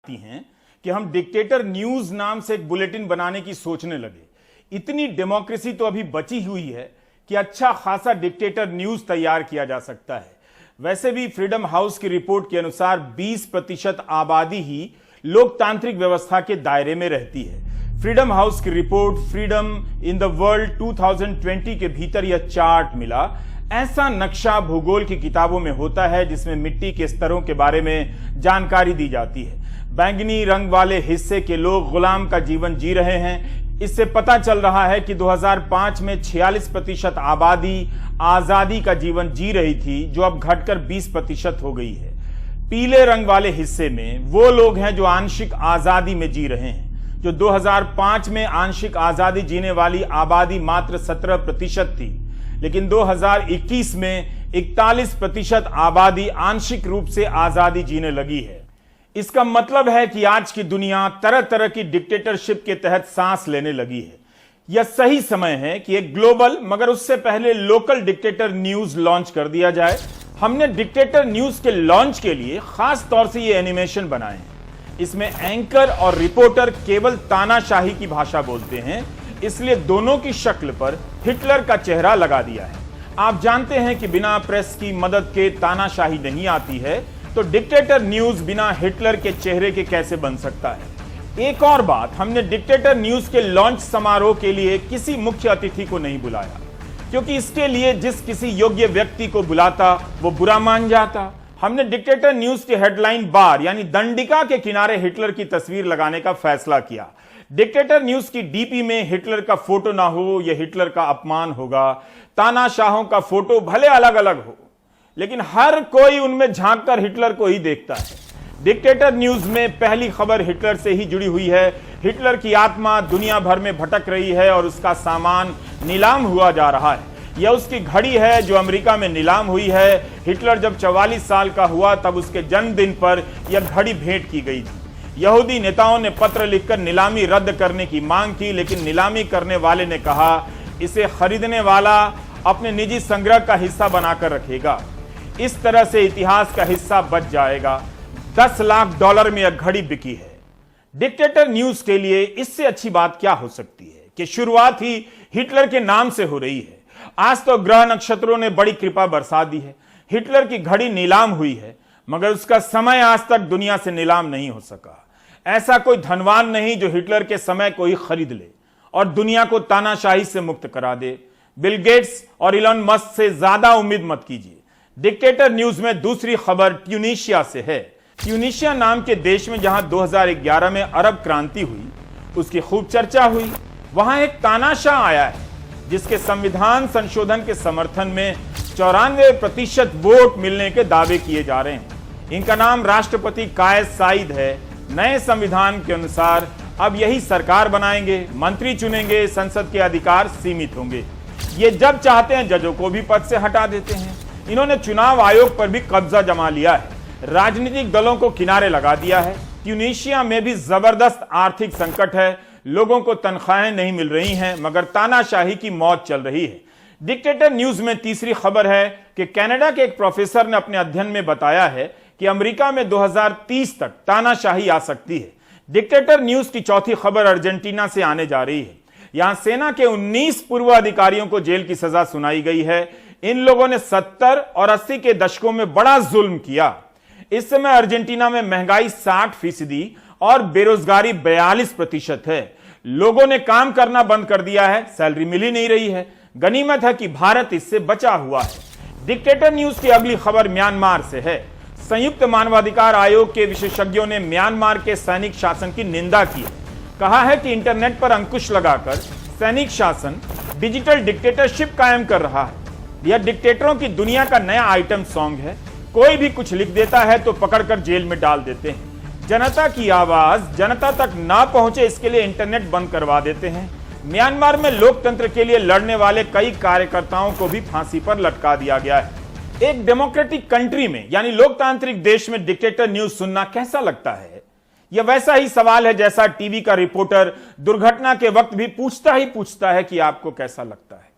हैं कि हम डिक्टेटर न्यूज नाम से एक बुलेटिन बनाने की सोचने लगे। इतनी डेमोक्रेसी तो अभी बची हुई है कि अच्छा खासा डिक्टेटर न्यूज तैयार किया जा सकता है। वैसे भी फ्रीडम हाउस की रिपोर्ट के अनुसार 20% आबादी ही लोकतांत्रिक व्यवस्था के दायरे में रहती है। फ्रीडम हाउस की report freedom in the world 2020 के भीतर यह चार्ट मिला। ऐसा नक्शा भूगोल की किताबों में होता है जिसमें मिट्टी के स्तरों के बारे में जानकारी दी जाती है। बैंगनी रंग वाले हिस्से के लोग गुलाम का जीवन जी रहे हैं। इससे पता चल रहा है कि 2005 में 46% आबादी आजादी का जीवन जी रही थी, जो अब घटकर 20% हो गई है। पीले रंग वाले हिस्से में वो लोग हैं जो आंशिक आजादी में जी रहे हैं। जो 2005 में आंशिक आजादी जीने वाली आबादी मात्र 17% थी, लेकिन 2021 में 41% आबादी आंशिक रूप से आजादी जीने लगी है। इसका मतलब है कि आज की दुनिया तरह तरह की डिक्टेटरशिप के तहत सांस लेने लगी है। यह सही समय है कि एक ग्लोबल मगर उससे पहले लोकल डिक्टेटर न्यूज लॉन्च कर दिया जाए। हमने डिक्टेटर न्यूज के लॉन्च के लिए खास तौर से ये एनिमेशन बनाए हैं। इसमें एंकर और रिपोर्टर केवल तानाशाही की भाषा बोलते हैं, इसलिए दोनों की शक्ल पर हिटलर का चेहरा लगा दिया है। आप जानते हैं कि बिना प्रेस की मदद के तानाशाही नहीं आती है, तो डिक्टेटर न्यूज बिना हिटलर के चेहरे के कैसे बन सकता है। एक और बात, हमने डिक्टेटर न्यूज के लॉन्च समारोह के लिए किसी मुख्य अतिथि को नहीं बुलाया, क्योंकि इसके लिए जिस किसी योग्य व्यक्ति को बुलाता वो बुरा मान जाता। हमने डिक्टेटर न्यूज के हेडलाइन बार यानी दंडिका के किनारे हिटलर की तस्वीर लगाने का फैसला किया। डिक्टेटर न्यूज की डीपी में हिटलर का फोटो ना हो, यह हिटलर का अपमान होगा। तानाशाहों का फोटो भले अलग अलग हो, लेकिन हर कोई उनमें झांककर हिटलर को ही देखता है। डिक्टेटर न्यूज में पहली खबर हिटलर से ही जुड़ी हुई है। हिटलर की आत्मा दुनिया भर में भटक रही है और उसका सामान नीलाम हुआ जा रहा है। यह उसकी घड़ी है जो अमेरिका में नीलाम हुई है। हिटलर जब 44 साल का हुआ तब उसके जन्मदिन पर यह घड़ी भेंट की गई थी। यहूदी नेताओं ने पत्र लिखकर नीलामी रद्द करने की मांग की, लेकिन नीलामी करने वाले ने कहा इसे खरीदने वाला अपने निजी संग्रह का हिस्सा बनाकर रखेगा। इस तरह से इतिहास का हिस्सा बच जाएगा। $10 लाख में यह घड़ी बिकी है। डिक्टेटर न्यूज के लिए इससे अच्छी बात क्या हो सकती है कि शुरुआत ही हिटलर के नाम से हो रही है। आज तो ग्रह नक्षत्रों ने बड़ी कृपा बरसा दी है। हिटलर की घड़ी नीलाम हुई है, मगर उसका समय आज तक दुनिया से नीलाम नहीं हो सका। ऐसा कोई धनवान नहीं जो हिटलर के समय को ही खरीद ले और दुनिया को तानाशाही से मुक्त करा दे। बिल गेट्स और इलॉन मस्क से ज्यादा उम्मीद मत कीजिए। डिक्टेटर न्यूज में दूसरी खबर ट्यूनीशिया से है। ट्यूनीशिया नाम के देश में जहां 2011 में अरब क्रांति हुई, उसकी खूब चर्चा हुई। वहां एक तानाशाह आया है जिसके संविधान संशोधन के समर्थन में 94% वोट मिलने के दावे किए जा रहे हैं। इनका नाम राष्ट्रपति कायस साइद है। नए संविधान के अनुसार अब यही सरकार बनाएंगे, मंत्री चुनेंगे, संसद के अधिकार सीमित होंगे। ये जब चाहते हैं जजों को भी पद से हटा देते हैं। इन्होंने चुनाव आयोग पर भी कब्जा जमा लिया है। राजनीतिक दलों को किनारे लगा दिया है। ट्यूनीशिया में भी जबरदस्त आर्थिक संकट है। लोगों को तनख्वाहें नहीं मिल रही हैं, मगर तानाशाही की मौत चल रही है। डिक्टेटर न्यूज में तीसरी खबर है कि कनाडा के एक प्रोफेसर ने अपने अध्ययन में बताया है कि अमेरिका में 2030 तक तानाशाही आ सकती है। डिक्टेटर न्यूज की चौथी खबर अर्जेंटीना से आने जा रही है। यहां सेना के 19 पूर्व अधिकारियों को जेल की सजा सुनाई गई है। इन लोगों ने 70 और 80 के दशकों में बड़ा जुल्म किया। इस समय अर्जेंटीना में महंगाई 60% और बेरोजगारी 42% है। लोगों ने काम करना बंद कर दिया है, सैलरी मिल ही नहीं रही है। गनीमत है कि भारत इससे बचा हुआ है। डिक्टेटर न्यूज की अगली खबर म्यांमार से है। संयुक्त मानवाधिकार आयोग के विशेषज्ञों ने म्यांमार के सैनिक शासन की निंदा की है। कहा है कि इंटरनेट पर अंकुश लगाकर सैनिक शासन डिजिटल डिक्टेटरशिप कायम कर रहा है। यह डिक्टेटरों की दुनिया का नया आइटम सॉन्ग है। कोई भी कुछ लिख देता है तो पकड़कर जेल में डाल देते हैं। जनता की आवाज जनता तक ना पहुंचे, इसके लिए इंटरनेट बंद करवा देते हैं। म्यांमार में लोकतंत्र के लिए लड़ने वाले कई कार्यकर्ताओं को भी फांसी पर लटका दिया गया है। एक डेमोक्रेटिक कंट्री में यानी लोकतांत्रिक देश में डिक्टेटर न्यूज सुनना कैसा लगता है? यह वैसा ही सवाल है जैसा टीवी का रिपोर्टर दुर्घटना के वक्त भी पूछता है कि आपको कैसा लगता है।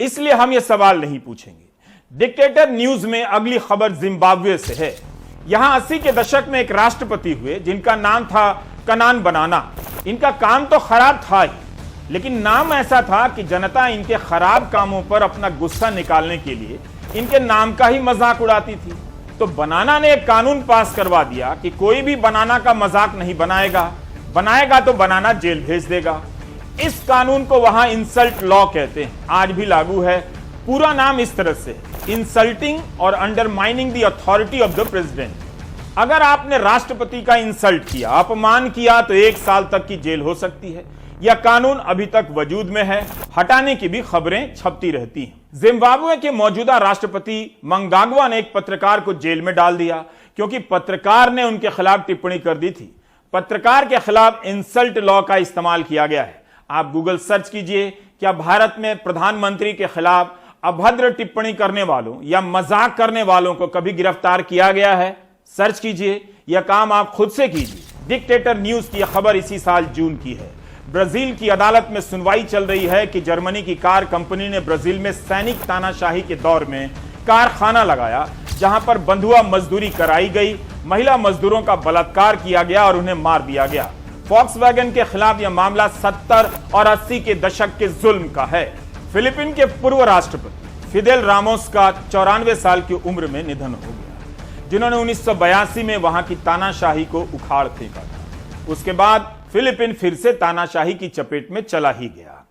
इसलिए हम यह सवाल नहीं पूछेंगे। डिक्टेटर न्यूज में अगली खबर जिम्बाब्वे से है। यहां 80 के दशक में एक राष्ट्रपति हुए जिनका नाम था कनान बनाना। इनका काम तो खराब था ही, लेकिन नाम ऐसा था कि जनता इनके खराब कामों पर अपना गुस्सा निकालने के लिए इनके नाम का ही मजाक उड़ाती थी। तो बनाना ने एक कानून पास करवा दिया कि कोई भी बनाना का मजाक नहीं बनाएगा तो बनाना जेल भेज देगा। इस कानून को वहां इंसल्ट लॉ कहते हैं, आज भी लागू है। पूरा नाम इस तरह से, इंसल्टिंग और undermining the authority of the president. अगर आपने राष्ट्रपति का इंसल्ट किया, अपमान किया, तो 1 साल तक की जेल हो सकती है। यह कानून अभी तक वजूद में है, हटाने की भी खबरें छपती रहती हैं। जिम्बाब्वे के मौजूदा राष्ट्रपति मंगाग्वा ने एक पत्रकार को जेल में डाल दिया क्योंकि पत्रकार ने उनके खिलाफ टिप्पणी कर दी थी। पत्रकार के खिलाफ इंसल्ट लॉ का इस्तेमाल किया गया है। आप गूगल सर्च कीजिए, क्या भारत में प्रधानमंत्री के खिलाफ अभद्र टिप्पणी करने वालों या मजाक करने वालों को कभी गिरफ्तार किया गया है? सर्च कीजिए, यह काम आप खुद से कीजिए। डिक्टेटर न्यूज की खबर इसी साल जून की है। ब्राजील की अदालत में सुनवाई चल रही है कि जर्मनी की कार कंपनी ने ब्राजील में सैनिक तानाशाही के दौर में कारखाना लगाया, जहां पर बंधुआ मजदूरी कराई गई, महिला मजदूरों का बलात्कार किया गया और उन्हें मार दिया गया। फॉक्सवैगन के खिलाफ यह मामला 70 और 80 के दशक के जुल्म का है। फिलीपीन के पूर्व राष्ट्रपति फिदेल रामोस का 94 साल की उम्र में निधन हो गया, जिन्होंने 1982 में वहां की तानाशाही को उखाड़ फेंका था। उसके बाद फिलीपीन फिर से तानाशाही की चपेट में चला ही गया।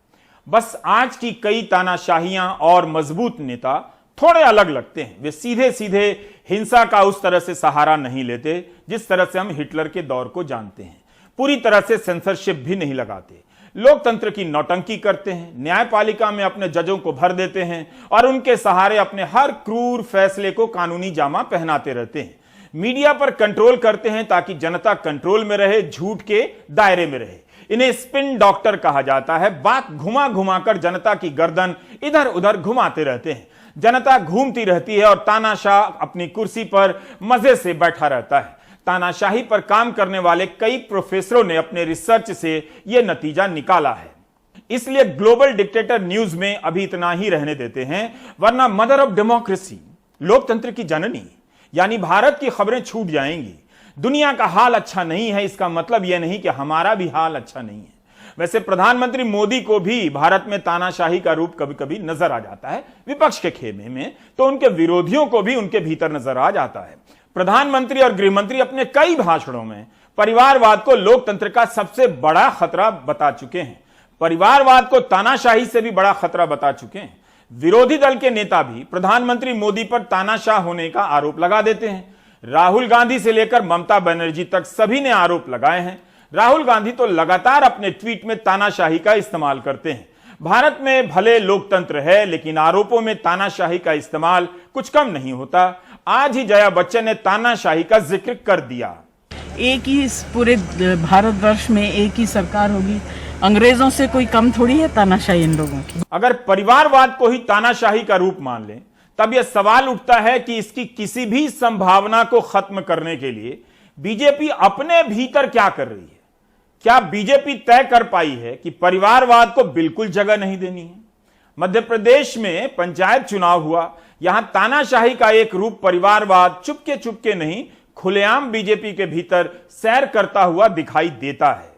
बस आज की कई तानाशाहियां और मजबूत नेता थोड़े अलग लगते हैं। वे सीधे सीधे हिंसा का उस तरह से सहारा नहीं लेते जिस तरह से हम हिटलर के दौर को जानते हैं। पूरी तरह से सेंसरशिप भी नहीं लगाते। लोकतंत्र की नौटंकी करते हैं, न्यायपालिका में अपने जजों को भर देते हैं और उनके सहारे अपने हर क्रूर फैसले को कानूनी जामा पहनाते रहते हैं। मीडिया पर कंट्रोल करते हैं ताकि जनता कंट्रोल में रहे, झूठ के दायरे में रहे। इन्हें स्पिन डॉक्टर कहा जाता है। बात घुमा घुमा कर जनता की गर्दन इधर उधर घुमाते रहते हैं। जनता घूमती रहती है और तानाशाह अपनी कुर्सी पर मजे से बैठा रहता है। तानाशाही पर काम करने वाले कई प्रोफेसरों ने अपने रिसर्च से यह नतीजा निकाला है। इसलिए ग्लोबल डिक्टेटर न्यूज में अभी इतना ही रहने देते हैं, वरना मदर ऑफ डेमोक्रेसी, लोकतंत्र की जननी यानी भारत की खबरें छूट जाएंगी। दुनिया का हाल अच्छा नहीं है, इसका मतलब यह नहीं कि हमारा भी हाल अच्छा नहीं है। वैसे प्रधानमंत्री मोदी को भी भारत में तानाशाही का रूप कभी कभी नजर आ जाता है। विपक्ष के खेमे में तो उनके विरोधियों को भी उनके भीतर नजर आ जाता है। प्रधानमंत्री और गृहमंत्री अपने कई भाषणों में परिवारवाद को लोकतंत्र का सबसे बड़ा खतरा बता चुके हैं। परिवारवाद को तानाशाही से भी बड़ा खतरा बता चुके हैं। विरोधी दल के नेता भी प्रधानमंत्री मोदी पर तानाशाह होने का आरोप लगा देते हैं। राहुल गांधी से लेकर ममता बनर्जी तक सभी ने आरोप लगाए हैं। राहुल गांधी तो लगातार अपने ट्वीट में तानाशाही का इस्तेमाल करते हैं। भारत में भले लोकतंत्र है, लेकिन आरोपों में तानाशाही का इस्तेमाल कुछ कम नहीं होता। आज ही जया बच्चन ने तानाशाही का जिक्र कर दिया। एक ही पूरे भारतवर्ष में एक ही सरकार होगी, अंग्रेजों से कोई कम थोड़ी है तानाशाही इन लोगों की। अगर परिवारवाद को ही तानाशाही का रूप मान लें, तब यह सवाल उठता है कि इसकी किसी भी संभावना को खत्म करने के लिए बीजेपी अपने भीतर क्या कर रही है। क्या बीजेपी तय कर पाई है कि परिवारवाद को बिल्कुल जगह नहीं देनी है? मध्य प्रदेश में पंचायत चुनाव हुआ, यहां तानाशाही का एक रूप परिवारवाद चुपके चुपके नहीं, खुलेआम बीजेपी के भीतर सैर करता हुआ दिखाई देता है।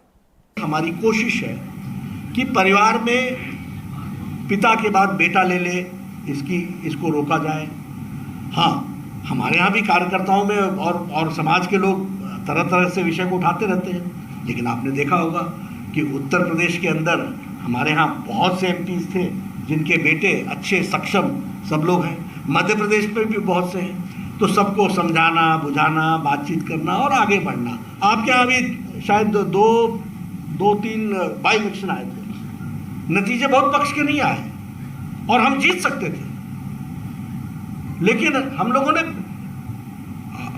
हमारी कोशिश है कि परिवार में पिता के बाद बेटा ले ले, इसको रोका जाए। हाँ, हमारे यहाँ भी कार्यकर्ताओं में और समाज के लोग तरह तरह से विषय को उठाते रहते हैं, लेकिन आपने देखा होगा कि उत्तर प्रदेश के अंदर हमारे यहाँ बहुत से एमपीज थे जिनके बेटे अच्छे सक्षम सब लोग हैं। मध्य प्रदेश में भी बहुत से हैं। तो सबको समझाना, बुझाना, बातचीत करना और आगे बढ़ना। आपके यहाँ भी शायद दो तीन बाई इलेक्शन आए थे, नतीजे बहुत पक्ष के नहीं आए और हम जीत सकते थे, लेकिन हम लोगों ने,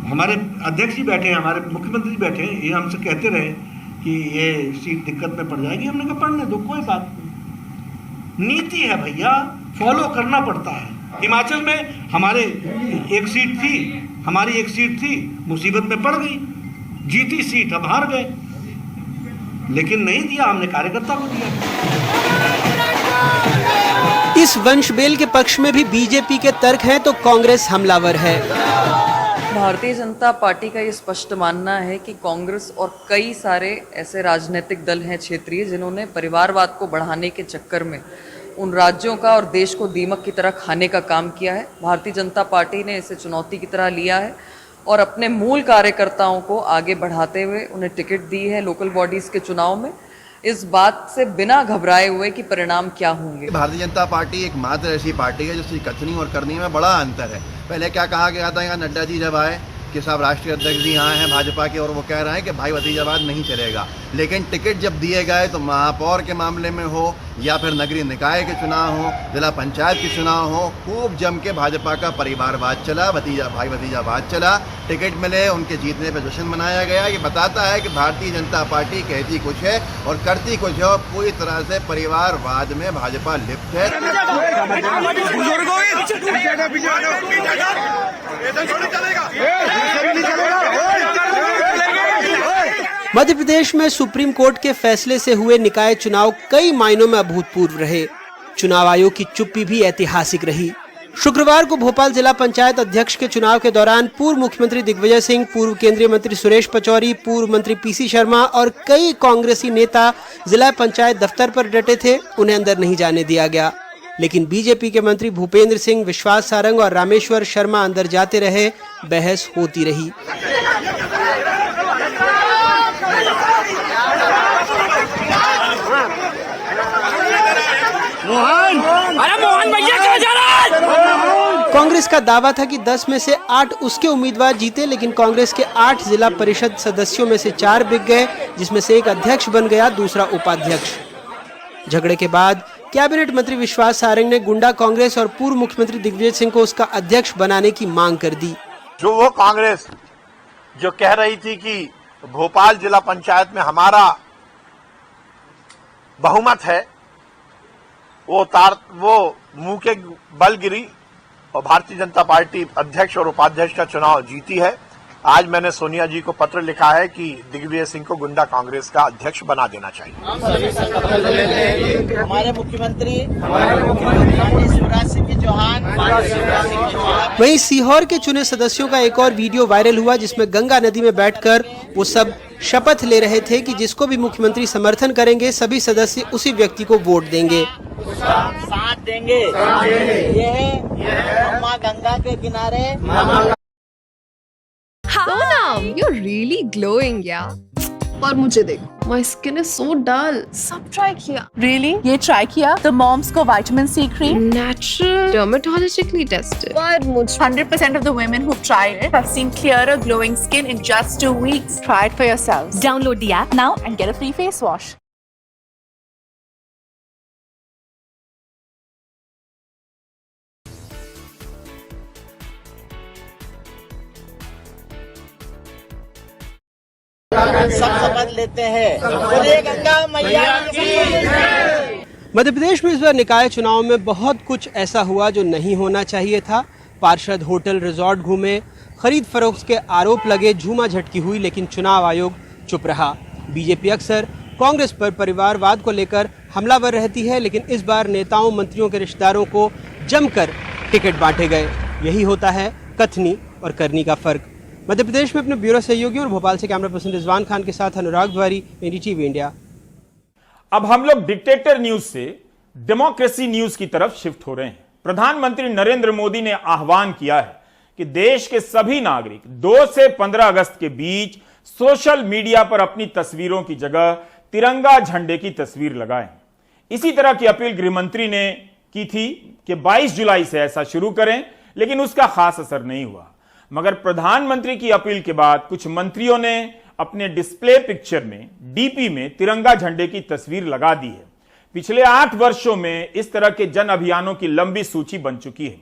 हमारे अध्यक्ष जी बैठे हैं, हमारे मुख्यमंत्री बैठे हैं, ये हमसे कहते रहे कि ये सीट दिक्कत में पड़ जाएगी। हमने कहा पढ़ने दो, कोई बात नहीं, नीति है भैया, फॉलो करना पड़ता है। हिमाचल में हमारी एक सीट थी, मुसीबत में पड़ गई, जीती सीट, अब हार गए, लेकिन नहीं दिया हमने, कार्यकर्ता को दिया। इस वंश बेल के पक्ष में भी बीजेपी के तर्क हैं तो कांग्रेस हमलावर है। भारतीय जनता पार्टी का ये स्पष्ट मानना है कि कांग्रेस और कई सारे ऐसे राजनीतिक दल हैं क्षेत्रीय जिन्होंने परिवारवाद को बढ़ाने के चक्कर में उन राज्यों का और देश को दीमक की तरह खाने का काम किया है। भारतीय जनता पार्टी ने इसे चुनौती की तरह लिया है और अपने मूल कार्यकर्ताओं को आगे बढ़ाते हुए उन्हें टिकट दी है लोकल बॉडीज़ के चुनाव में, इस बात से बिना घबराए हुए कि परिणाम क्या होंगे। भारतीय जनता पार्टी एक मात्र ऐसी पार्टी है जिसकी कथनी और करनी में बड़ा अंतर है। पहले क्या कहा गया था, यहाँ नड्डा जी जब आए कि साहब राष्ट्रीय अध्यक्ष जी यहाँ हैं भाजपा के और वो कह रहे हैं कि भाई भतीजावाद नहीं चलेगा, लेकिन टिकट जब दिए गए तो महापौर के मामले में हो या फिर नगरीय निकाय के चुनाव हो, जिला पंचायत के चुनाव हो, खूब जम के भाजपा का परिवारवाद चला, भाई भतीजावाद चला। टिकट मिले, उनके जीतने पर जश्न मनाया गया। ये बताता है कि भारतीय जनता पार्टी कहती कुछ है और करती कुछ है और पूरी तरह से परिवारवाद में भाजपा लिप्त है। मध्य प्रदेश में सुप्रीम कोर्ट के फैसले से हुए निकाय चुनाव कई मायनों में अभूतपूर्व रहे। चुनाव आयोग की चुप्पी भी ऐतिहासिक रही। शुक्रवार को भोपाल जिला पंचायत अध्यक्ष के चुनाव के दौरान पूर्व मुख्यमंत्री दिग्विजय सिंह, पूर्व केंद्रीय मंत्री सुरेश पचौरी, पूर्व मंत्री पीसी शर्मा और कई कांग्रेसी नेता जिला पंचायत दफ्तर पर डटे थे। उन्हें अंदर नहीं जाने दिया गया, लेकिन बीजेपी के मंत्री भूपेंद्र सिंह, विश्वास सारंग और रामेश्वर शर्मा अंदर जाते रहे। बहस होती रही। कांग्रेस का दावा था कि 10 में से 8 उसके उम्मीदवार जीते, लेकिन कांग्रेस के 8 जिला परिषद सदस्यों में से 4 बिक गए, जिसमें से एक अध्यक्ष बन गया, दूसरा उपाध्यक्ष। झगड़े के बाद कैबिनेट मंत्री विश्वास सारंग ने गुंडा कांग्रेस और पूर्व मुख्यमंत्री दिग्विजय सिंह को उसका अध्यक्ष बनाने की मांग कर दी। जो वो कांग्रेस जो कह रही थी कि भोपाल जिला पंचायत में हमारा बहुमत है, वो मुंह के बल गिरी और भारतीय जनता पार्टी अध्यक्ष और उपाध्यक्ष का चुनाव जीती है। आज मैंने सोनिया जी को पत्र लिखा है कि दिग्विजय सिंह को गुंडा कांग्रेस का अध्यक्ष बना देना चाहिए। हमारे मुख्यमंत्री शिवराज सिंह चौहान। वहीं सीहोर के चुने सदस्यों का एक और वीडियो वायरल हुआ, जिसमें गंगा नदी में बैठकर वो सब शपथ ले रहे थे कि जिसको भी मुख्यमंत्री समर्थन करेंगे सभी सदस्य उसी व्यक्ति को वोट देंगे। साथ देंगे। ये माँ गंगा के किनारे। Sonam, you're really glowing, yeah. और मुझे देखो, my skin is so dull. सब ट्राई किया। Really? ये ट्राई किया? The Moms को vitamin C cream? Natural, dermatologically tested. पर मुझे 100% of the women who've tried it have seen clearer, glowing skin in just 2 weeks. Try it for yourselves. Download the app now and get a free face wash. सब समझ लेते हैं। बोलिए गंगा मैया की। मध्य प्रदेश में इस बार निकाय चुनाव में बहुत कुछ ऐसा हुआ जो नहीं होना चाहिए था। पार्षद होटल रिजॉर्ट घूमे, खरीद फरोख्त के आरोप लगे, झूमा झटकी हुई, लेकिन चुनाव आयोग चुप रहा। बीजेपी अक्सर कांग्रेस पर परिवारवाद को लेकर हमलावर रहती है, लेकिन इस बार नेताओं मंत्रियों के रिश्तेदारों को जमकर टिकट बांटे गए। यही होता है कथनी और करनी का फर्क। मध्य प्रदेश में अपने ब्यूरो सहयोगी और भोपाल से कैमरा पर्सन रिजवान खान के साथ अनुराग द्वारी, एनडीटीवी इंडिया। अब हम लोग डिक्टेटर न्यूज से डेमोक्रेसी न्यूज की तरफ शिफ्ट हो रहे हैं। प्रधानमंत्री नरेंद्र मोदी ने आह्वान किया है कि देश के सभी नागरिक 2 से 15 अगस्त के बीच सोशल मीडिया पर अपनी तस्वीरों की जगह तिरंगा झंडे की तस्वीर लगाएं। इसी तरह की अपील गृहमंत्री ने की थी कि 22 जुलाई से ऐसा शुरू करें, लेकिन उसका खास असर नहीं हुआ। मगर प्रधानमंत्री की अपील के बाद कुछ मंत्रियों ने अपने डिस्प्ले पिक्चर में, डीपी में तिरंगा झंडे की तस्वीर लगा दी है। पिछले 8 वर्षों में इस तरह के जन अभियानों की लंबी सूची बन चुकी है।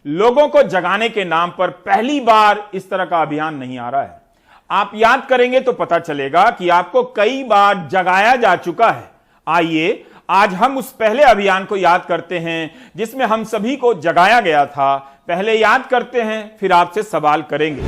लोगों को जगाने के नाम पर पहली बार इस तरह का अभियान नहीं आ रहा है। आप याद करेंगे तो पता चलेगा कि आपको कई बार जगाया जा चुका है। आइए आज हम उस पहले अभियान को याद करते हैं जिसमें हम सभी को जगाया गया था। पहले याद करते हैं, फिर आपसे सवाल करेंगे।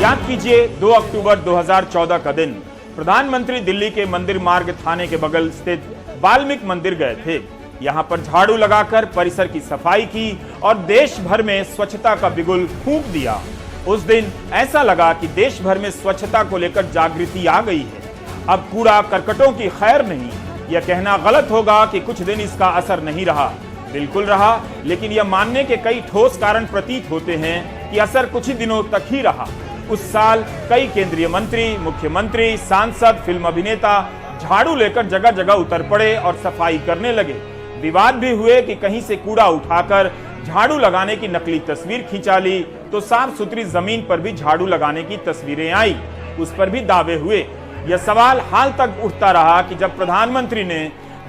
याद कीजिए 2 अक्टूबर 2014 का दिन। प्रधानमंत्री दिल्ली के मंदिर मार्ग थाने के बगल स्थित वाल्मीकि मंदिर गए थे। यहां पर झाड़ू लगाकर परिसर की सफाई की और देश भर में स्वच्छता का बिगुल फूंक दिया। उस दिन ऐसा लगा कि देश भर में स्वच्छता को लेकर जागृति आ गई है। अब कूड़ा करकटों की खैर नहीं, यह कहना गलत होगा कि कुछ दिन इसका असर नहीं रहा। बिल्कुल रहा, लेकिन यह मानने के कई ठोस कारण प्रतीत होते हैं कि असर कुछ ही दिनों तक ही रहा। उस साल कई केंद्रीय मंत्री, मुख्यमंत्री, सांसद, फिल्म अभिनेता झाड़ू लेकर जगह जगह उतर पड़े और सफाई करने लगे। विवाद भी हुए कि कहीं से कूड़ा उठाकर झाड़ू लगाने की नकली तस्वीर खिंचा ली तो साफ सुथरी जमीन पर भी झाड़ू लगाने की तस्वीरें आई, उस पर भी दावे हुए। यह सवाल हाल तक उठता रहा कि जब प्रधानमंत्री ने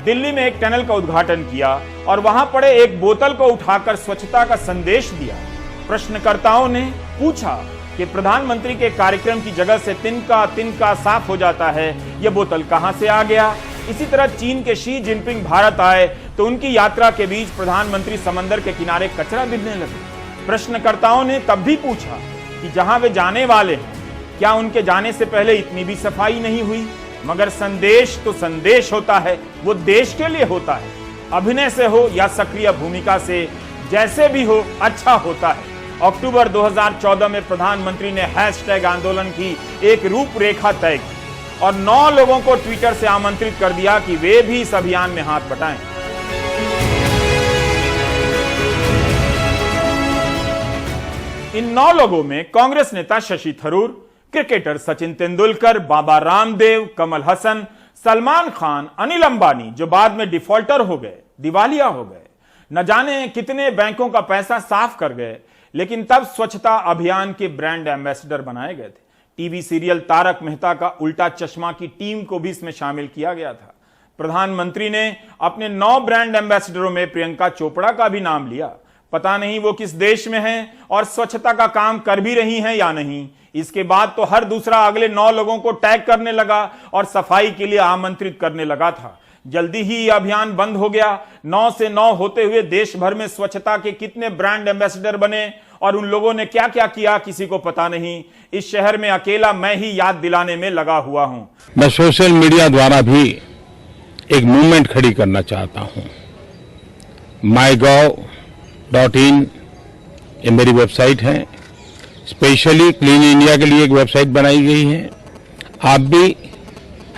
दिल्ली में एक टनल का उद्घाटन किया और वहां पड़े एक बोतल को उठाकर स्वच्छता का संदेश दिया। प्रश्नकर्ताओं ने पूछा कि प्रधानमंत्री के कार्यक्रम की जगह से तिनका साफ हो जाता है, यह बोतल कहां से आ गया। इसी तरह चीन के शी जिनपिंग भारत आए तो उनकी यात्रा के बीच प्रधानमंत्री समंदर के किनारे कचरा बिनने लगे। प्रश्नकर्ताओं ने तब भी पूछा कि जहां वे जाने वाले हैं, क्या उनके जाने से पहले इतनी भी सफाई नहीं हुई। मगर संदेश तो संदेश होता है, वो देश के लिए होता है। अभिनय से हो या सक्रिय भूमिका से, जैसे भी हो अच्छा होता है। अक्टूबर 2014 में प्रधानमंत्री ने हैशटैग आंदोलन की एक रूपरेखा तय की और 9 लोगों को ट्विटर से आमंत्रित कर दिया कि वे भी इस अभियान में हाथ बटाएं। इन 9 लोगों में कांग्रेस नेता शशि थरूर, क्रिकेटर सचिन तेंदुलकर, बाबा रामदेव, कमल हसन, सलमान खान, अनिल अंबानी, जो बाद में डिफॉल्टर हो गए, दिवालिया हो गए, न जाने कितने बैंकों का पैसा साफ कर गए, लेकिन तब स्वच्छता अभियान के ब्रांड एम्बेसडर बनाए गए थे। टीवी सीरियल तारक मेहता का उल्टा चश्मा की टीम को भी इसमें शामिल किया गया था। प्रधानमंत्री ने अपने 9 ब्रांड एम्बेसडरों में प्रियंका चोपड़ा का भी नाम लिया। पता नहीं वो किस देश में हैं और स्वच्छता का काम कर भी रही हैं या नहीं। इसके बाद तो हर दूसरा अगले 9 लोगों को टैग करने लगा और सफाई के लिए आमंत्रित करने लगा था। जल्दी ही यह अभियान बंद हो गया। 9 से 9 होते हुए देश भर में स्वच्छता के कितने ब्रांड एम्बेसडर बने और उन लोगों ने क्या क्या किया किसी को पता नहीं। इस शहर में अकेला मैं ही याद दिलाने में लगा हुआ हूं। मैं सोशल मीडिया द्वारा भी एक मूवमेंट खड़ी करना चाहता हूं। mygov.in ये मेरी वेबसाइट है। स्पेशली क्लीन इंडिया के लिए एक वेबसाइट बनाई गई है। आप भी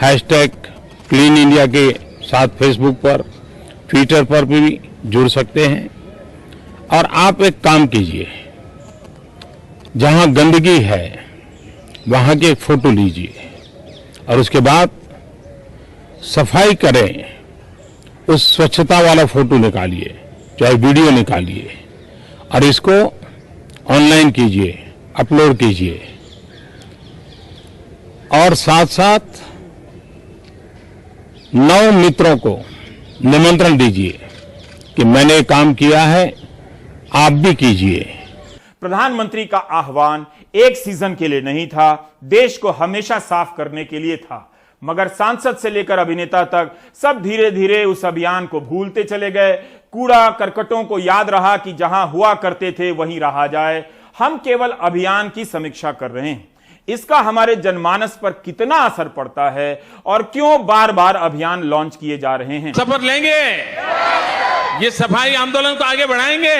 हैशटैग क्लीन इंडिया के साथ फेसबुक पर, ट्विटर पर भी जुड़ सकते हैं। और आप एक काम कीजिए, जहां गंदगी है वहां की एक फोटो लीजिए और उसके बाद सफाई करें, उस स्वच्छता वाला फोटो निकालिए, चाहे वीडियो निकालिए और इसको ऑनलाइन कीजिए, अपलोड कीजिए और साथ साथ 9 मित्रों को निमंत्रण दीजिए कि मैंने काम किया है, आप भी कीजिए। प्रधानमंत्री का आह्वान एक सीजन के लिए नहीं था, देश को हमेशा साफ करने के लिए था। मगर सांसद से लेकर अभिनेता तक सब धीरे धीरे उस अभियान को भूलते चले गए। कूड़ा करकटों को याद रहा कि जहां हुआ करते थे वहीं रहा जाए। हम केवल अभियान की समीक्षा कर रहे हैं। इसका हमारे जनमानस पर कितना असर पड़ता है और क्यों बार बार अभियान लॉन्च किए जा रहे हैं। शपथ लेंगे, ये सफाई आंदोलन को आगे बढ़ाएंगे,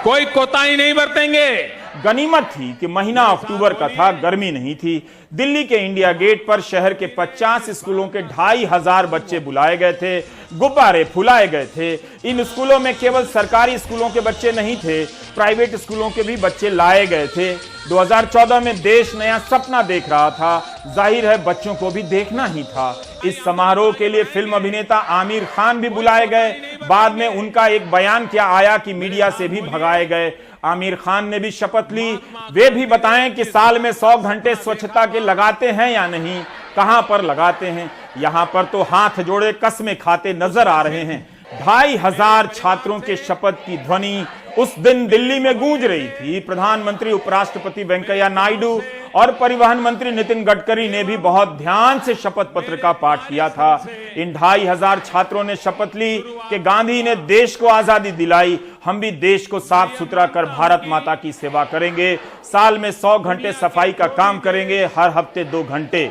कोई कोताही नहीं बरतेंगे। गनीमत थी कि महीना अक्टूबर का था, गर्मी नहीं थी। दिल्ली के इंडिया गेट पर शहर के 50 स्कूलों के 2500 बच्चे बुलाए गए थे, गुब्बारे फुलाए गए थे। इन स्कूलों में केवल सरकारी स्कूलों के बच्चे नहीं थे, प्राइवेट स्कूलों के भी बच्चे लाए गए थे। 2014 में देश नया सपना देख रहा था, जाहिर है बच्चों को भी देखना ही था। इस समारोह के लिए फिल्म अभिनेता आमिर खान भी बुलाए गए। बाद में उनका एक बयान क्या आया कि मीडिया से भी भगाए गए। आमिर खान ने भी शपथ ली। वे भी बताएं कि साल में 100 घंटे स्वच्छता के लगाते हैं या नहीं, कहां पर लगाते हैं। यहां पर तो हाथ जोड़े कस्में खाते नजर आ रहे हैं। 2500 छात्रों के शपथ की ध्वनि उस दिन दिल्ली में गूंज रही थी। प्रधानमंत्री, उपराष्ट्रपति वेंकैया नायडू और परिवहन मंत्री नितिन गडकरी ने भी बहुत ध्यान से शपथ पत्र का पाठ किया था। इन 2500 छात्रों ने शपथ ली कि गांधी ने देश को आजादी दिलाई, हम भी देश को साफ सुथरा कर भारत माता की सेवा करेंगे। साल में 100 घंटे सफाई का काम करेंगे, हर हफ्ते 2 घंटे।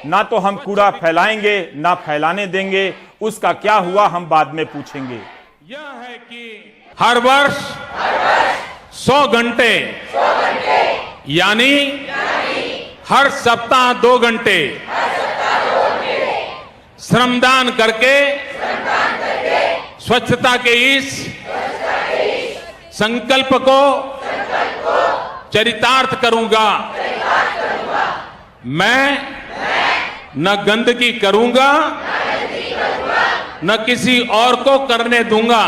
ना तो हम कूड़ा फैलाएंगे ना फैलाने देंगे। उसका क्या हुआ हम बाद में पूछेंगे। यह है कि हर वर्ष 100 घंटे यानी हर सप्ताह 2 घंटे श्रमदान करके स्वच्छता के इस संकल्प को चरितार्थ करूंगा। मैं न गंदगी करूंगा न किसी और को करने दूंगा।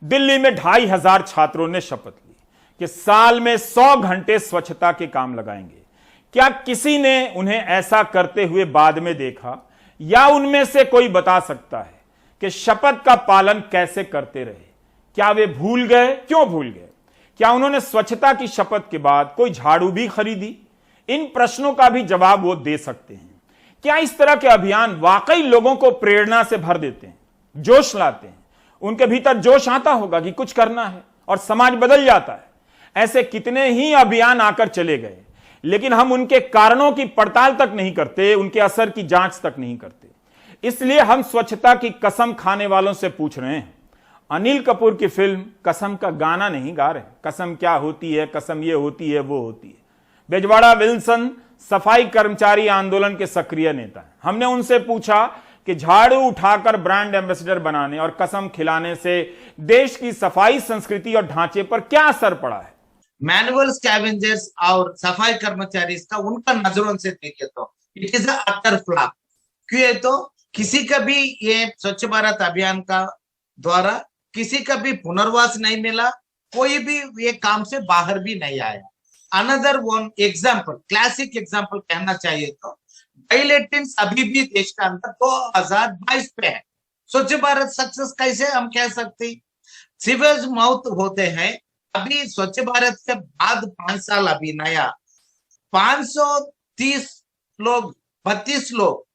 दिल्ली में 2500 छात्रों ने शपथ ली कि साल में 100 घंटे स्वच्छता के काम लगाएंगे। क्या किसी ने उन्हें ऐसा करते हुए बाद में देखा, या उनमें से कोई बता सकता है कि शपथ का पालन कैसे करते रहे? क्या वे भूल गए? क्यों भूल गए? क्या उन्होंने स्वच्छता की शपथ के बाद कोई झाड़ू भी खरीदी? इन प्रश्नों का भी जवाब वो दे सकते हैं। क्या इस तरह के अभियान वाकई लोगों को प्रेरणा से भर देते हैं, जोश लाते हैं? उनके भीतर जोश आता होगा कि कुछ करना है और समाज बदल जाता है। ऐसे कितने ही अभियान आकर चले गए, लेकिन हम उनके कारणों की पड़ताल तक नहीं करते, उनके असर की जांच तक नहीं करते। इसलिए हम स्वच्छता की कसम खाने वालों से पूछ रहे हैं। अनिल कपूर की फिल्म कसम का गाना नहीं गा रहे। कसम क्या होती है, कसम ये होती है, वो होती है। बेजवाड़ा विल्सन सफाई कर्मचारी आंदोलन के सक्रिय नेता हैं। हमने उनसे पूछा कि झाड़ू उठाकर ब्रांड एम्बेसडर बनाने और कसम खिलाने से देश की सफाई संस्कृति और ढांचे पर क्या असर पड़ा है। मैनुअल स्कैवेंजर्स और सफाई कर्मचारी का उनका नजरों से देखे तो इट इज अटर फ्लॉप। क्यों? तो किसी का भी ये स्वच्छ भारत अभियान का द्वारा किसी का भी पुनर्वास नहीं मिला, कोई भी ये काम से बाहर भी नहीं आया। Another one example, classic example कहना चाहिए तो डायलेटेंस अभी भी देश का अंदर 2022 पे है। स्वच्छ भारत सक्सेस कैसे हम कह सकते? सीवेज माउथ होते हैं। अभी स्वच्छ भारत के बाद 5 साल अभी नया 530 लोग 32 लोग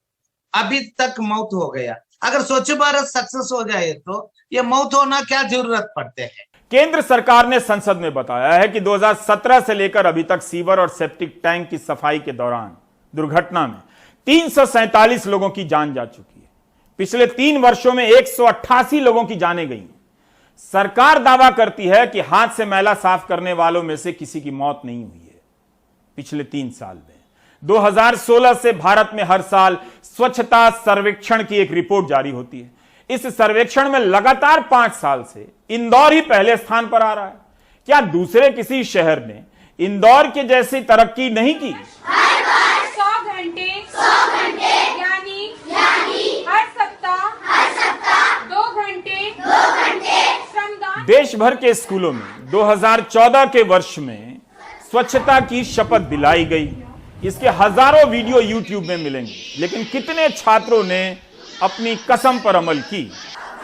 अभी तक मौत हो गया। अगर स्वच्छ भारत सक्सेस हो जाए तो ये मौत होना क्या जरूरत पड़ते हैं? केंद्र सरकार ने संसद में बताया है कि 2017 से लेकर अभी तक सीवर और सेप्टिक टैंक की सफाई के दौरान दुर्घटना में 347 लोगों की जान जा चुकी है। पिछले 3 वर्षों में 188 लोगों की जानें गई। सरकार दावा करती है कि हाथ से मैला साफ करने वालों में से किसी की मौत नहीं हुई है पिछले 3 साल में। 2016 से भारत में हर साल स्वच्छता सर्वेक्षण की एक रिपोर्ट जारी होती है। इस सर्वेक्षण में लगातार 5 साल से इंदौर ही पहले स्थान पर आ रहा है। क्या दूसरे किसी शहर ने इंदौर के जैसी तरक्की नहीं की? 100 घंटे यानी हर सप्ताह 2 घंटे श्रमदान। देश भर के स्कूलों में 2014 के वर्ष में स्वच्छता की शपथ दिलाई गई। इसके हजारों वीडियो YouTube में मिलेंगे, लेकिन कितने छात्रों ने अपनी कसम पर अमल की,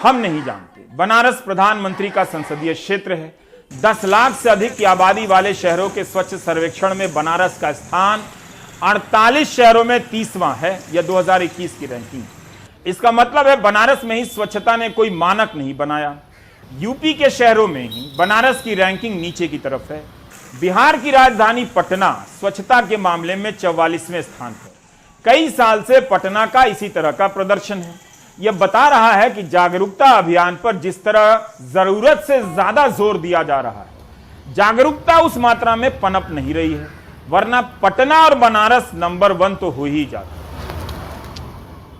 हम नहीं जानते। बनारस प्रधानमंत्री का संसदीय क्षेत्र है। 10 लाख से अधिक की आबादी वाले शहरों के स्वच्छ सर्वेक्षण में बनारस का स्थान 48 शहरों में 30वां है। यह 2021 की रैंकिंग। इसका मतलब है बनारस में ही स्वच्छता ने कोई मानक नहीं बनाया। यूपी के शहरों में ही बनारस की रैंकिंग नीचे की तरफ है। बिहार की राजधानी पटना स्वच्छता के मामले में 44वें स्थान पर। कई साल से पटना का इसी तरह का प्रदर्शन है। यह बता रहा है कि जागरूकता अभियान पर जिस तरह जरूरत से ज्यादा जोर दिया जा रहा है, जागरूकता उस मात्रा में पनप नहीं रही है, वरना पटना और बनारस नंबर 1 तो हो ही जाता।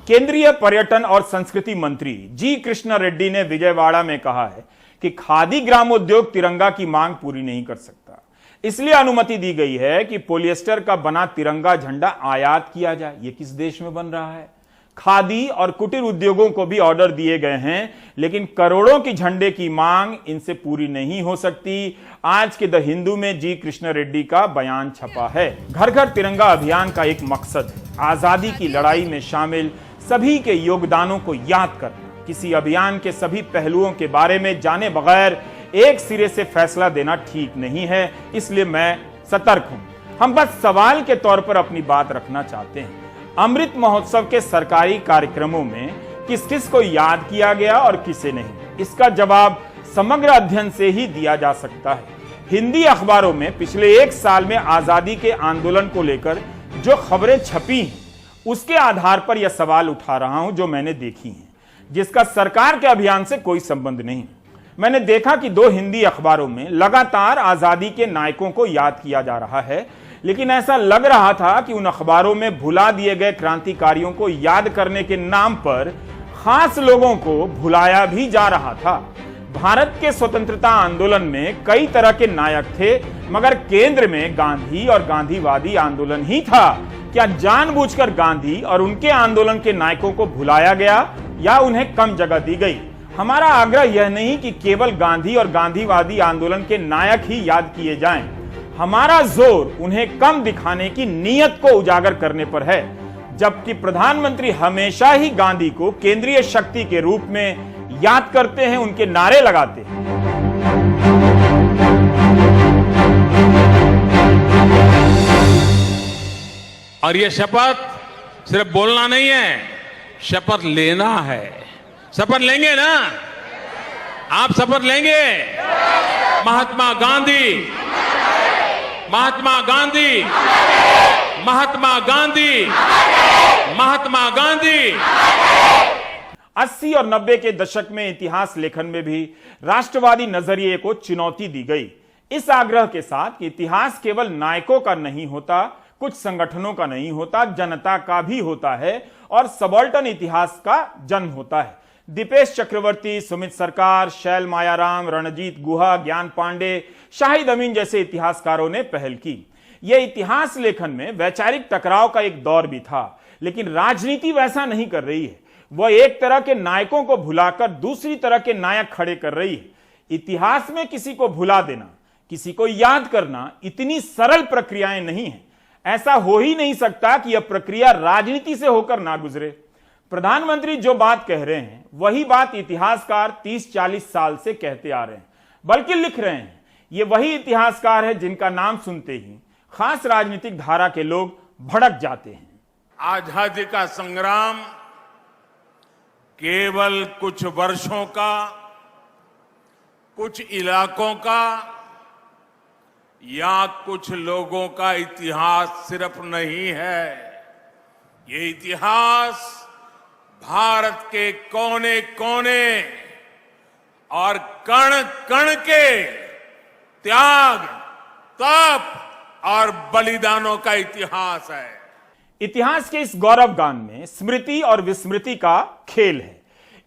केंद्रीय पर्यटन और संस्कृति मंत्री जी कृष्णा रेड्डी ने विजयवाड़ा में कहा है कि खादी ग्रामोद्योग तिरंगा की मांग पूरी नहीं कर सकता। इसलिए अनुमति दी गई है कि पॉलिएस्टर का बना तिरंगा झंडा आयात किया जाए। यह किस देश में बन रहा है? खादी और कुटीर उद्योगों को भी ऑर्डर दिए गए हैं, लेकिन करोड़ों की झंडे की मांग इनसे पूरी नहीं हो सकती। आज के द हिंदू में जी कृष्णा रेड्डी का बयान छपा है। घर घर तिरंगा अभियान का एक मकसद है आजादी की लड़ाई में शामिल सभी के योगदानों को याद करना। किसी अभियान के सभी पहलुओं के बारे में जाने बगैर एक सिरे से फैसला देना ठीक नहीं है, इसलिए मैं सतर्क हूं। हम बस सवाल के तौर पर अपनी बात रखना चाहते हैं। अमृत महोत्सव के सरकारी कार्यक्रमों में किस किस को याद किया गया और किसे नहीं, इसका जवाब समग्र अध्ययन से ही दिया जा सकता है। हिंदी अखबारों में पिछले 1 साल में आजादी के आंदोलन को लेकर जो खबरें छपी हैं, उसके आधार पर यह सवाल उठा रहा हूं जो मैंने देखी हैं, जिसका सरकार के अभियान से कोई संबंध नहीं। मैंने देखा कि 2 हिंदी अखबारों में लगातार आजादी के नायकों को याद किया जा रहा है, लेकिन ऐसा लग रहा था कि उन अखबारों में भुला दिए गए क्रांतिकारियों को याद करने के नाम पर खास लोगों को भुलाया भी जा रहा था। भारत के स्वतंत्रता आंदोलन में कई तरह के नायक थे, मगर केंद्र में गांधी और गांधीवादी आंदोलन ही था। क्या जानबूझकर गांधी और उनके आंदोलन के नायकों को भुलाया गया या उन्हें कम जगह दी गई? हमारा आग्रह यह नहीं कि केवल गांधी और गांधीवादी आंदोलन के नायक ही याद किए जाएं। हमारा जोर उन्हें कम दिखाने की नीयत को उजागर करने पर है, जबकि प्रधानमंत्री हमेशा ही गांधी को केंद्रीय शक्ति के रूप में याद करते हैं, उनके नारे लगाते हैं। और ये शपथ सिर्फ बोलना नहीं है, शपथ लेना है। शपथ लेंगे ना? आप शपथ लेंगे? महात्मा गांधी, महात्मा गांधी, महात्मा गांधी, महात्मा गांधी। 80 और 90 के दशक में इतिहास लेखन में भी राष्ट्रवादी नजरिए को चुनौती दी गई, इस आग्रह के साथ कि इतिहास केवल नायकों का नहीं होता, कुछ संगठनों का नहीं होता, जनता का भी होता है और सबाल्टर्न इतिहास का जन्म होता है। दीपेश चक्रवर्ती, सुमित सरकार, शैल मायाराम, रणजीत गुहा, ज्ञान पांडे, शाहिद अमीन जैसे इतिहासकारों ने पहल की। यह इतिहास लेखन में वैचारिक टकराव का एक दौर भी था, लेकिन राजनीति वैसा नहीं कर रही है। वह एक तरह के नायकों को भुलाकर दूसरी तरह के नायक खड़े कर रही है। इतिहास में किसी को भुला देना, किसी को याद करना इतनी सरल प्रक्रियाएं नहीं है। ऐसा हो ही नहीं सकता कि यह प्रक्रिया राजनीति से होकर ना गुजरे। प्रधानमंत्री जो बात कह रहे हैं वही बात इतिहासकार 30-40 साल से कहते आ रहे हैं, बल्कि लिख रहे हैं। ये वही इतिहासकार है जिनका नाम सुनते ही खास राजनीतिक धारा के लोग भड़क जाते हैं। आजादी का संग्राम केवल कुछ वर्षों का, कुछ इलाकों का या कुछ लोगों का इतिहास सिर्फ नहीं है। ये इतिहास भारत के कोने कोने और कण कण के त्याग, तप और बलिदानों का इतिहास है। इतिहास के इस गौरव गान में स्मृति और विस्मृति का खेल है।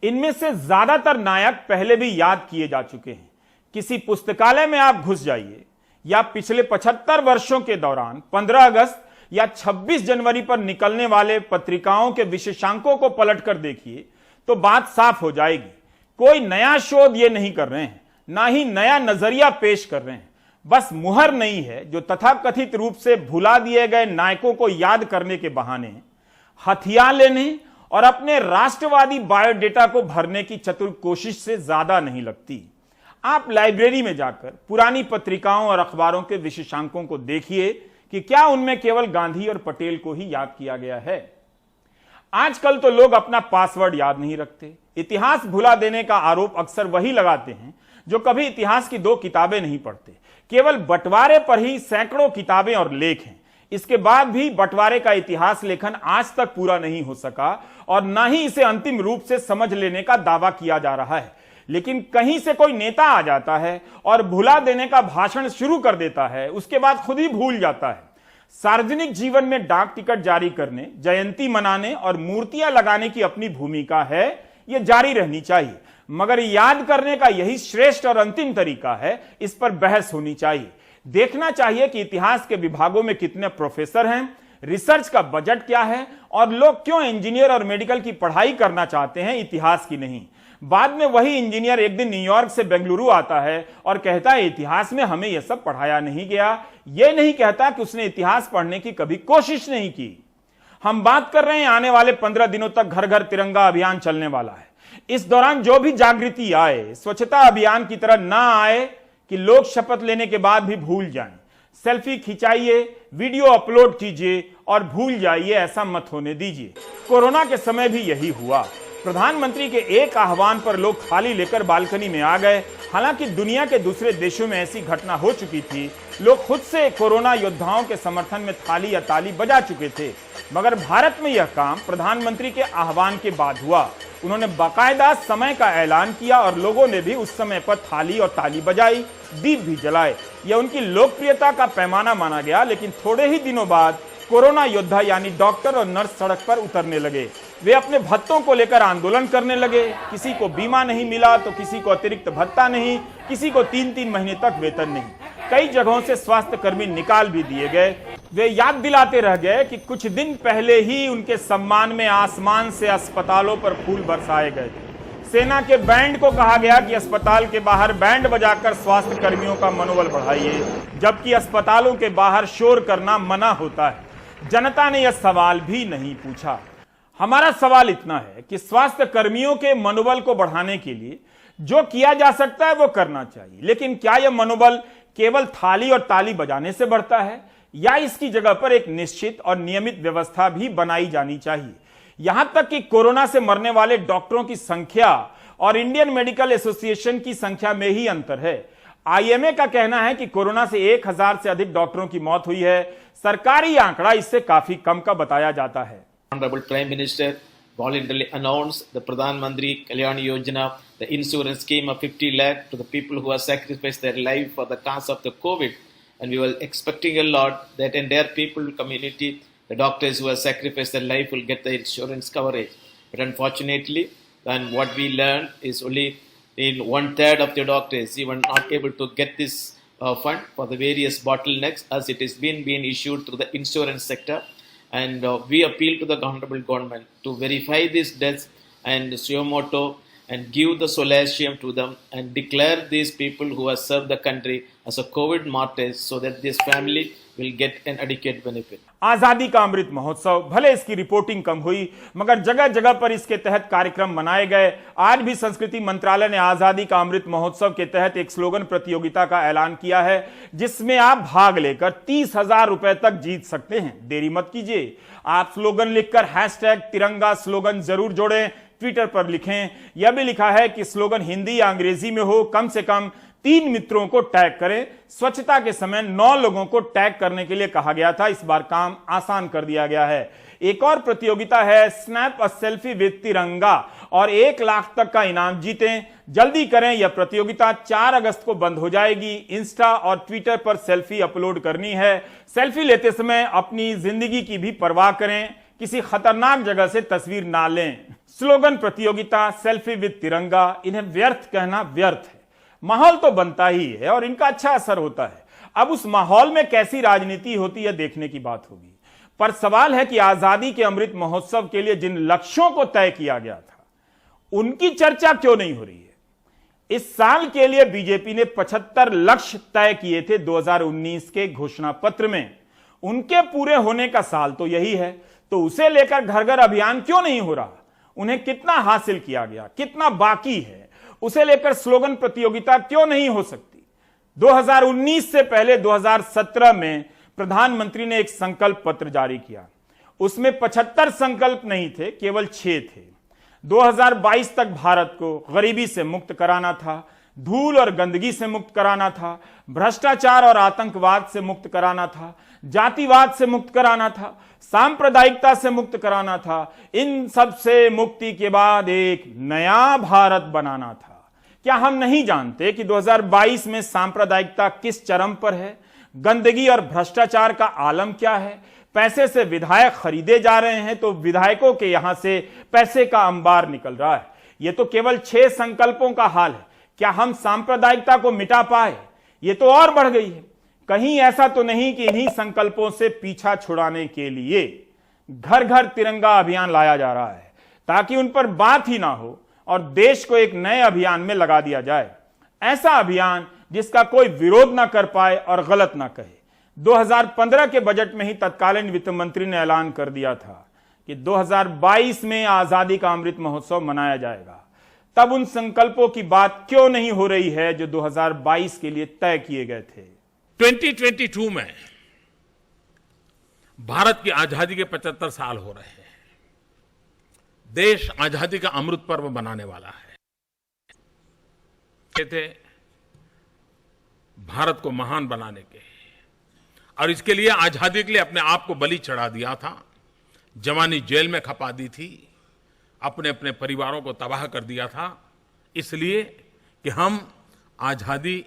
इनमें से ज्यादातर नायक पहले भी याद किए जा चुके हैं। किसी पुस्तकालय में आप घुस जाइए या पिछले 75 वर्षों के दौरान 15 अगस्त या 26 जनवरी पर निकलने वाले पत्रिकाओं के विशेषांकों को पलटकर देखिए तो बात साफ हो जाएगी। कोई नया शोध ये नहीं कर रहे हैं, ना ही नया नजरिया पेश कर रहे हैं। बस मुहर नहीं है जो तथाकथित रूप से भुला दिए गए नायकों को याद करने के बहाने हथियार लेने और अपने राष्ट्रवादी बायोडेटा को भरने की चतुर कोशिश से ज्यादा नहीं लगती। आप लाइब्रेरी में जाकर पुरानी पत्रिकाओं और अखबारों के विशेषांकों को देखिए कि क्या उनमें केवल गांधी और पटेल को ही याद किया गया है। आजकल तो लोग अपना पासवर्ड याद नहीं रखते। इतिहास भुला देने का आरोप अक्सर वही लगाते हैं जो कभी इतिहास की 2 किताबें नहीं पढ़ते। केवल बंटवारे पर ही सैकड़ों किताबें और लेख हैं। इसके बाद भी बंटवारे का इतिहास लेखन आज तक पूरा नहीं हो सका और ना ही इसे अंतिम रूप से समझ लेने का दावा किया जा रहा है। लेकिन कहीं से कोई नेता आ जाता है और भुला देने का भाषण शुरू कर देता है, उसके बाद खुद ही भूल जाता है। सार्वजनिक जीवन में डाक टिकट जारी करने, जयंती मनाने और मूर्तियां लगाने की अपनी भूमिका है, यह जारी रहनी चाहिए, मगर याद करने का यही श्रेष्ठ और अंतिम तरीका है, इस पर बहस होनी चाहिए। देखना चाहिए कि इतिहास के विभागों में कितने प्रोफेसर हैं, रिसर्च का बजट क्या है और लोग क्यों इंजीनियर और मेडिकल की पढ़ाई करना चाहते हैं, इतिहास की नहीं। बाद में वही इंजीनियर एक दिन न्यूयॉर्क से बेंगलुरु आता है और कहता है इतिहास में हमें यह सब पढ़ाया नहीं गया। यह नहीं कहता कि उसने इतिहास पढ़ने की कभी कोशिश नहीं की। हम बात कर रहे हैं आने वाले 15 दिनों तक घर घर तिरंगा अभियान चलने वाला है। इस दौरान जो भी जागृति आए, स्वच्छता अभियान की तरह ना आए कि लोग शपथ लेने के बाद भी भूल जाएं। सेल्फी खिंचाइए, वीडियो अपलोड कीजिए और भूल जाइए, ऐसा मत होने दीजिए। कोरोना के समय भी यही हुआ। प्रधानमंत्री के एक आह्वान पर लोग थाली लेकर बालकनी में आ गए। हालांकि दुनिया के दूसरे देशों में ऐसी घटना हो चुकी थी, लोग खुद से कोरोना योद्धाओं के समर्थन में थाली या ताली बजा चुके थे, मगर भारत में यह काम प्रधानमंत्री के आह्वान के बाद हुआ। उन्होंने बाकायदा समय का ऐलान किया और लोगों ने भी उस समय पर थाली और ताली बजाई, दीप भी जलाए। यह उनकी लोकप्रियता का पैमाना माना गया। लेकिन थोड़े ही दिनों बाद कोरोना योद्धा यानी डॉक्टर और नर्स सड़क पर उतरने लगे। वे अपने भत्तों को लेकर आंदोलन करने लगे। किसी को बीमा नहीं मिला तो किसी को अतिरिक्त भत्ता नहीं, किसी को 3-3 महीने तक वेतन नहीं। कई जगहों से स्वास्थ्य कर्मी निकाल भी दिए गए। वे याद दिलाते रह गए कि कुछ दिन पहले ही उनके सम्मान में आसमान से अस्पतालों पर फूल बरसाए गए थे। सेना के बैंड को कहा गया कि अस्पताल के बाहर बैंड बजाकर स्वास्थ्य कर्मियों का मनोबल बढ़ाइए, जबकि अस्पतालों के बाहर शोर करना मना होता है। जनता ने यह सवाल भी नहीं पूछा। हमारा सवाल इतना है कि स्वास्थ्य कर्मियों के मनोबल को बढ़ाने के लिए जो किया जा सकता है वो करना चाहिए, लेकिन क्या यह मनोबल केवल थाली और ताली बजाने से बढ़ता है, या इसकी जगह पर एक निश्चित और नियमित व्यवस्था भी बनाई जानी चाहिए। यहां तक कि कोरोना से मरने वाले डॉक्टरों की संख्या और इंडियन मेडिकल एसोसिएशन की संख्या में ही अंतर है। आईएमए का कहना है कि कोरोना से 1000 से अधिक डॉक्टरों की मौत हुई है। सरकारी आंकड़ा इससे काफी कम का बताया जाता है। Honorable Prime Minister voluntarily announced the Pradhan Mantri Kalyan Yojana, the insurance scheme of 50 lakh to the people who have sacrificed their life for the cause of the COVID. And we were expecting a lot that entire people community, the doctors who have sacrificed their life will get the insurance coverage. But unfortunately, then what we learned is only in 1/3 of the doctors even not able to get this fund for the various bottlenecks as it is being issued through the insurance sector. And we appeal to the honorable government to verify these deaths and suo motu and give the solatium to them and declare these people who have served the country as a COVID martyrs so that this family will get an adequate benefit. आजादी का अमृत महोत्सव, भले इसकी reporting कम हुई मगर जगह जगह पर इसके तहत कार्यक्रम मनाए गए। आज भी संस्कृति मंत्रालय ने आजादी का अमृत महोत्सव के तहत एक स्लोगन प्रतियोगिता का ऐलान किया है, जिसमें आप भाग लेकर 30,000 रुपए तक जीत सकते हैं। देरी मत कीजिए, आप स्लोगन लिखकर #तिरंगा स्लोगन जरूर जोड़ें, ट्विटर पर लिखें। यह भी लिखा है कि स्लोगन हिंदी या अंग्रेजी में हो, कम से कम 3 मित्रों को टैग करें। स्वच्छता के समय 9 लोगों को टैग करने के लिए कहा गया था, इस बार काम आसान कर दिया गया है। एक और प्रतियोगिता है स्नैप अ सेल्फी विद तिरंगा और 1 लाख तक का इनाम जीतें। जल्दी करें, यह प्रतियोगिता 4 अगस्त को बंद हो जाएगी। इंस्टा और ट्विटर पर सेल्फी अपलोड करनी है। सेल्फी लेते समय अपनी जिंदगी की भी परवाह करें, किसी खतरनाक जगह से तस्वीर ना लें। स्लोगन प्रतियोगिता, सेल्फी विद तिरंगा, इन्हें व्यर्थ कहना व्यर्थ है। माहौल तो बनता ही है और इनका अच्छा असर होता है। अब उस माहौल में कैसी राजनीति होती है देखने की बात होगी। पर सवाल है कि आजादी के अमृत महोत्सव के लिए जिन लक्ष्यों को तय किया गया था उनकी चर्चा क्यों नहीं हो रही है। इस साल के लिए बीजेपी ने 75 लक्ष्य तय किए थे 2019 के घोषणा पत्र में। उनके पूरे होने का साल तो यही है, तो उसे लेकर घर घर अभियान क्यों नहीं हो रहा। उन्हें कितना हासिल किया गया, कितना बाकी है, उसे लेकर स्लोगन प्रतियोगिता क्यों नहीं हो सकती। 2019 से पहले 2017 में प्रधानमंत्री ने एक संकल्प पत्र जारी किया। उसमें 75 संकल्प नहीं थे, केवल 6 थे। 2022 तक भारत को गरीबी से मुक्त कराना था, धूल और गंदगी से मुक्त कराना था, भ्रष्टाचार और आतंकवाद से मुक्त कराना था, जातिवाद से मुक्त कराना था, सांप्रदायिकता से मुक्त कराना था। इन सब से मुक्ति के बाद एक नया भारत बनाना था। क्या हम नहीं जानते कि 2022 में सांप्रदायिकता किस चरम पर है, गंदगी और भ्रष्टाचार का आलम क्या है। पैसे से विधायक खरीदे जा रहे हैं तो विधायकों के यहां से पैसे का अंबार निकल रहा है। यह तो केवल 6 संकल्पों का हाल है। क्या हम सांप्रदायिकता को मिटा पाए? यह तो और बढ़ गई है। कहीं ऐसा तो नहीं कि इन्हीं संकल्पों से पीछा छुड़ाने के लिए घर घर तिरंगा अभियान लाया जा रहा है ताकि उन पर बात ही ना हो और देश को एक नए अभियान में लगा दिया जाए। ऐसा अभियान जिसका कोई विरोध ना कर पाए और गलत ना कहे। 2015 के बजट में ही तत्कालीन वित्त मंत्री ने ऐलान कर दिया था कि 2022 में आजादी का अमृत महोत्सव मनाया जाएगा। तब उन संकल्पों की बात क्यों नहीं हो रही है जो 2022 के लिए तय किए गए थे। 2022 में भारत की आजादी के 75 साल हो रहे हैं। देश आजादी का अमृत पर्व बनाने वाला है। थे भारत को महान बनाने के, और इसके लिए आजादी के लिए अपने आप को बलि चढ़ा दिया था, जवानी जेल में खपा दी थी, अपने अपने परिवारों को तबाह कर दिया था, इसलिए कि हम आजादी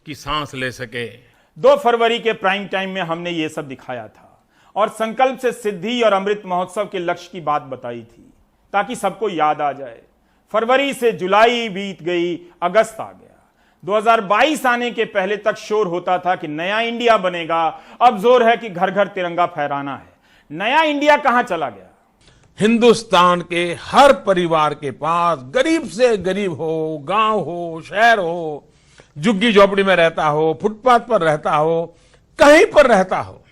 की सांस ले सके। 2 फरवरी के प्राइम टाइम में हमने ये सब दिखाया था और संकल्प से सिद्धि और अमृत महोत्सव के लक्ष्य की बात बताई थी ताकि सबको याद आ जाए। फरवरी से जुलाई बीत गई, अगस्त आ गया। 2022 आने के पहले तक शोर होता था कि नया इंडिया बनेगा, अब जोर है कि घर घर तिरंगा फहराना है। नया इंडिया कहां चला गया? हिंदुस्तान के हर परिवार के पास, गरीब से गरीब हो, गांव हो, शहर हो, झुग्गी झोपड़ी में रहता हो, फुटपाथ पर रहता हो, कहीं पर रहता हो,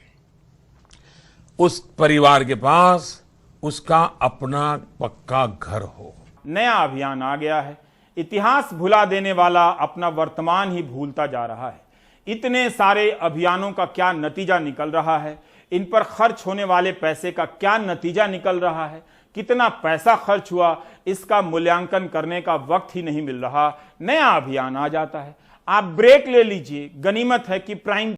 उस परिवार के पास उसका अपना पक्का घर हो। नया अभियान आ गया है। इतिहास भुला देने वाला अपना वर्तमान ही भूलता जा रहा है। इतने सारे अभियानों का क्या नतीजा निकल रहा है? इन पर खर्च होने वाले पैसे का क्या नतीजा निकल रहा है? कितना पैसा खर्च हुआ, इसका मूल्यांकन करने का वक्त ही नहीं मिल रहा। नया अभियान आ जाता है। आप ब्रेक ले लीजिए, गनीमत है कि प्राइम